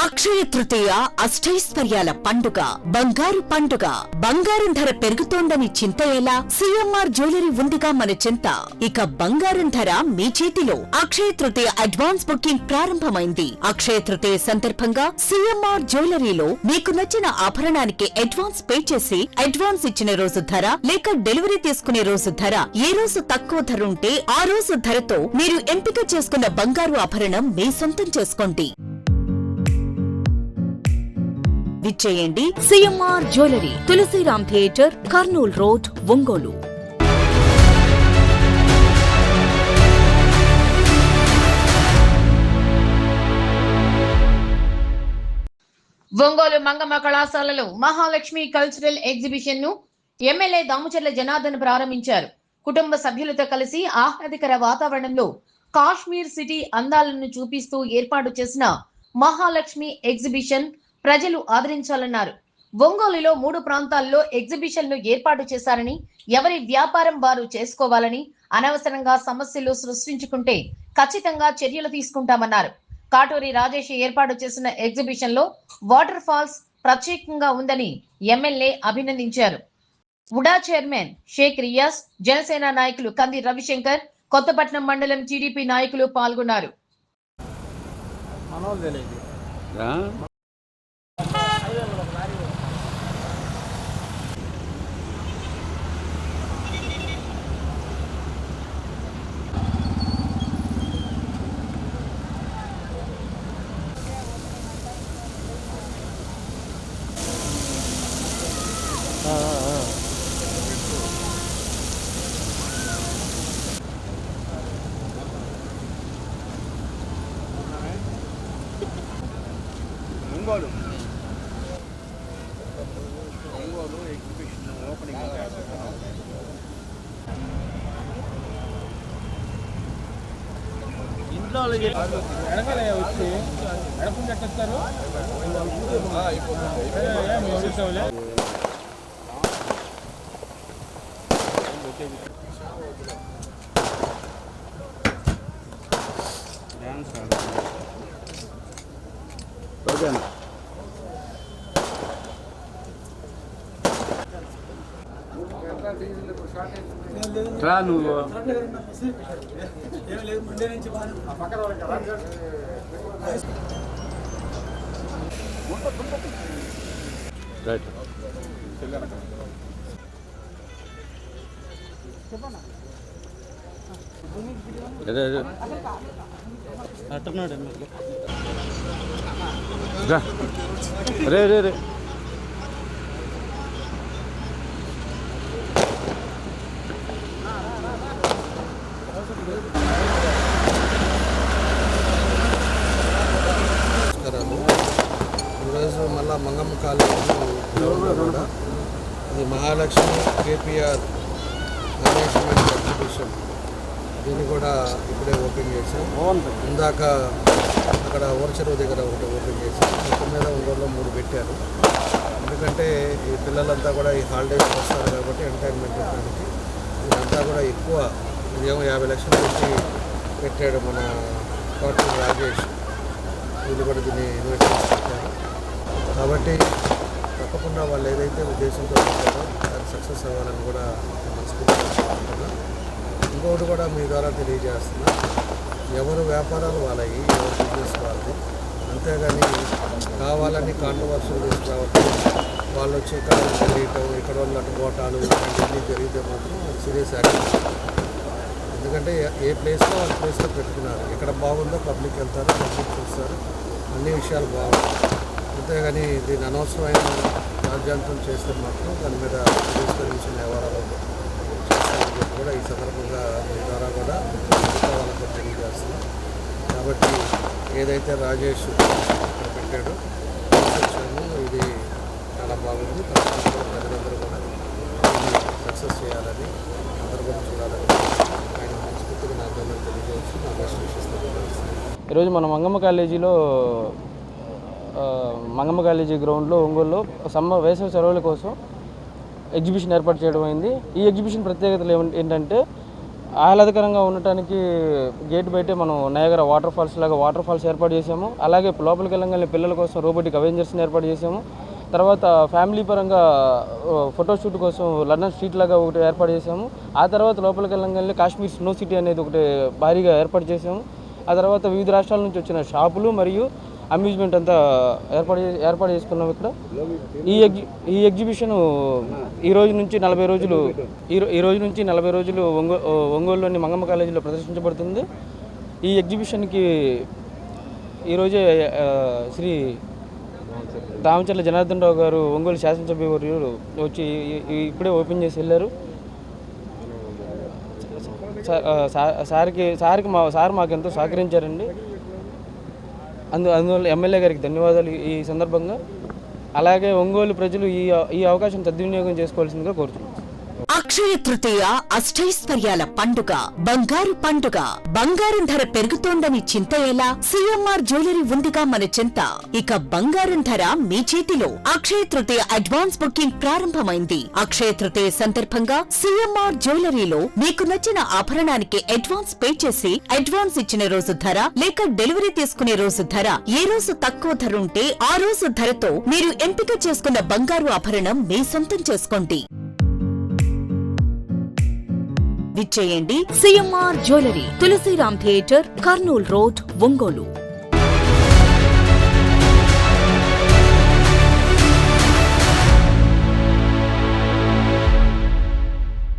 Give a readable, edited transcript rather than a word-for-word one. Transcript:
అక్షయ తృతీయ అష్టైశ్వర్యాల పండుగ, బంగారు పండుగ. బంగారం ధర పెరుగుతోందని చింత ఎలా? సిఎంఆర్ జ్యువెలరీ ఉందిగా మన చింత. ఇక బంగారం ధర మీ చేతిలో. అక్షయ తృతీయ అడ్వాన్స్ బుకింగ్ ప్రారంభమైంది. అక్షయ తృతీయ సందర్భంగా సిఎంఆర్ జ్యువెలరీలో మీకు నచ్చిన ఆభరణానికి అడ్వాన్స్ పే చేసి, అడ్వాన్స్ ఇచ్చిన రోజు ధర లేక డెలివరీ తీసుకునే రోజు ధర, ఏ రోజు తక్కువ ధర ఉంటే ఆ రోజు ధరతో మీరు ఎంపిక చేసుకున్న బంగారు ఆభరణం మీ సొంతం చేసుకోండి. విచ్చేయండి CMR jewellery, Tulasiram theatre, Kurnool road, Ongole. Ongole Mangamma కళాశాలలో మహాలక్ష్మి కల్చరల్ ఎగ్జిబిషన్ ను ఎమ్మెల్యే దామచర్ల జనార్దన్ ప్రారంభించారు. కుటుంబ సభ్యులతో కలిసి ఆహ్లాదకర వాతావరణంలో కాశ్మీర్ సిటీ అందాలను చూపిస్తూ ఏర్పాటు చేసిన మహాలక్ష్మి ఎగ్జిబిషన్ ప్రజలు ఆదరించాలన్నారు. ఒంగోలులో 3 ప్రాంతాల్లో ఎగ్జిబిషన్ ను ఏర్పాటు చేశారని, ఎవరి వ్యాపారం వారు చేసుకోవాలని, అనవసరంగా సమస్యలు సృష్టించుకుంటే ఖచ్చితంగా చర్యలు తీసుకుంటామన్నారు. కాటూరి రాజేష్ ఏర్పాటు చేసిన ఎగ్జిబిషన్ లో వాటర్ ఫాల్స్ ప్రత్యేకంగా ఉందని ఎమ్మెల్యే అభినందించారు. ఉడా చైర్మన్ షేక్ రియాజ్, జనసేన నాయకులు కంది రవిశంకర్, కొత్తపట్నం మండలం టీడీపీ నాయకులు పాల్గొన్నారు. ఒంగోలు ఎగ్జిబిషన్ ఓపెనింగ్ ఇంట్లో వెనకాల వచ్చి ఎడపం కట్టేస్తారు. ఓకేనా? రా నువ్వు రైట్ అట్టున్నాడు రే రే రే ఈరోజు మళ్ళా మంగమ్మ కాలేజీ కూడా ఇది మహాలక్ష్మి కేపీఆర్ మేనేజ్మెంట్ ఎగ్జిబిషన్, దీన్ని కూడా ఇప్పుడే ఓపెన్ చేశాం. ఇందాక అక్కడ ఊరచెరువు దగ్గర ఒకటి ఓపెన్ చేశాం. మొత్తం మీద ఒంగోలులో 3 పెట్టారు. ఎందుకంటే ఈ పిల్లలంతా కూడా ఈ హాలిడేస్ వస్తారు కాబట్టి ఎంటర్టైన్మెంట్ చేయడానికి ఇదంతా కూడా ఎక్కువ, ఇదేమో 50 లక్షలు పెట్టి పెట్టాడు మన కాటూరి రాజేష్. వీళ్ళు కూడా దీన్ని ఇన్వెస్ట్ చేసి పెట్టారు. కాబట్టి తప్పకుండా వాళ్ళు ఏదైతే ఉద్దేశంతో పెట్టారో అది సక్సెస్ అవ్వాలని కూడా మనస్ఫూర్తిగా అనుకుంటున్నాను. ఇంకొకటి కూడా మీ ద్వారా తెలియజేస్తున్నా, ఎవరు వ్యాపారాలు వాళ్ళవి, ఎవరు బిజినెస్ వాళ్ళది. అంతేగాని కావాలని కాంట్రవర్షియల్ తీసుకురావటం, వాళ్ళు వచ్చి ఇక్కడ తెలియటం, ఇక్కడ వాళ్ళు అటు గోటాలు ఇవన్నీ జరిగితే మాత్రం సీరియస్ యాక్షన్. ఎందుకంటే ఏ ప్లేస్లో వాళ్ళ ప్లేస్లో పెట్టుకున్నారు, ఎక్కడ బాగుందో పబ్లిక్ వెళ్తారు, పబ్లిక్ చూస్తారు, అన్ని విషయాలు బాగుంటాయి. అంతేగాని దీన్ని అనవసరమైన రాజ్యాంగం చేస్తే మాత్రం దాని మీద పరిష్కరించిన వ్యవహారాలు చేస్తారని చెప్పి కూడా ఈ సందర్భంగా మీ ద్వారా కూడా వాళ్ళకు తెలియజేస్తున్నాం. కాబట్టి ఏదైతే రాజేష్ ఇక్కడ పెట్టాడో ఇది చాలా బాగుంది. తప్పకుండా ప్రజలందరూ కూడా సక్సెస్ చేయాలని, అందరూ కూడా చూడాలని ఆయన మనస్ఫూర్తిగా నా అందరూ తెలియజేసి నా బెస్ట్ విషెస్ తెలియజేస్తున్నాను. ఈరోజు మన మంగమ్మ కాలేజీలో మంగమ్మ కాలేజీ గ్రౌండ్లో ఒంగోలులో వేసవి సెలవుల కోసం ఎగ్జిబిషన్ ఏర్పాటు చేయడం అయింది. ఈ ఎగ్జిబిషన్ ప్రత్యేకతలు ఏంటంటే ఆహ్లాదకరంగా ఉండటానికి గేట్ బయటే మనం నయాగరా వాటర్ ఫాల్స్ ఏర్పాటు చేసాము. అలాగే లోపలికి వెళ్ళగానే పిల్లల కోసం రోబోటిక్ అవెంజర్స్ని ఏర్పాటు చేసాము. తర్వాత ఫ్యామిలీ పరంగా ఫోటోషూట్ కోసం లండన్ స్ట్రీట్ లాగా ఒకటి ఏర్పాటు చేసాము. ఆ తర్వాత లోపలికి వెళ్ళగానే కాశ్మీర్ స్నో సిటీ అనేది ఒకటి భారీగా ఏర్పాటు చేసాము. ఆ తర్వాత వివిధ రాష్ట్రాల నుంచి వచ్చిన షాపులు మరియు అమ్యూజ్మెంట్ అంతా ఏర్పాటు చేసుకున్నాం. ఇక్కడ ఈ ఎగ్జిబిషన్ ఈ రోజు నుంచి 40 రోజులు ఒంగోలులోని మంగమ్మ కాలేజీలో ప్రదర్శించబడుతుంది. ఈ ఎగ్జిబిషన్కి ఈరోజే శ్రీ దామచర్ల జనార్దన్ రావు గారు ఒంగోలు శాసనసభ్యులు వచ్చి ఇప్పుడే ఓపెన్ చేసి వెళ్ళారు. సార్ మాకు ఎంతో సహకరించారండి. అందువల్ల ఎమ్మెల్యే గారికి ధన్యవాదాలు ఈ సందర్భంగా. అలాగే ఒంగోలు ప్రజలు ఈ అవకాశం సద్వినియోగం చేసుకోవాల్సిందిగా కోరుతున్నాను. అక్షయ తృతీయ అష్టైశ్వర్యాల పండుగ, బంగారు పండుగ. బంగారం ధర పెరుగుతోందని చింత ఎలా? సిఎంఆర్ జ్యువెలరీ ఉందిగా మన చింత. ఇక బంగారం ధర మీ చేతిలో. అక్షయ తృతీయ అడ్వాన్స్ బుకింగ్ ప్రారంభమైంది. అక్షయ తృతీయ సందర్భంగా సిఎంఆర్ జ్యువెలరీలో మీకు నచ్చిన ఆభరణానికి అడ్వాన్స్ పే చేసి అడ్వాన్స్ ఇచ్చిన రోజు ధర లేక డెలివరీ తీసుకునే రోజు ధర, ఏ రోజు తక్కువ ధర ఉంటే ఆ రోజు ధరతో మీరు ఎంపిక చేసుకున్న బంగారు ఆభరణం మీ సొంతం చేసుకోండి. విచ్చేయండి CMR jewellery, Tulasiram theatre, Kurnool road, Ongole.